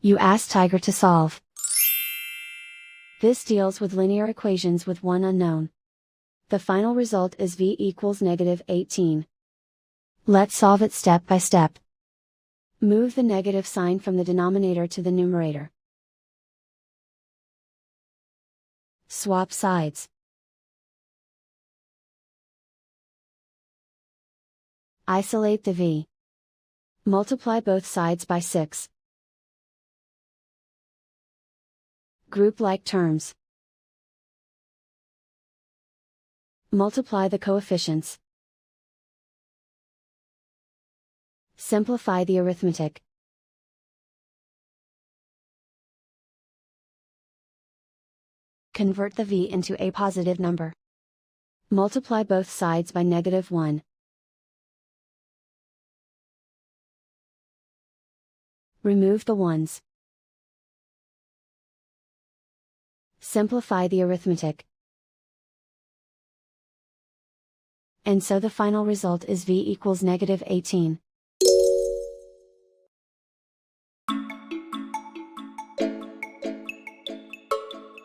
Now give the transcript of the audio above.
You ask Tiger to solve. This deals with linear equations with one unknown. The final result is v equals -18. Let's solve it step by step. Move the negative sign from the denominator to the numerator. Swap sides. Isolate the v. Multiply both sides by 6. Group like terms. Multiply the coefficients. Simplify the arithmetic. Convert the v into a positive number. Multiply both sides by -1. Remove the ones. Simplify the arithmetic. And so the final result is v equals -18.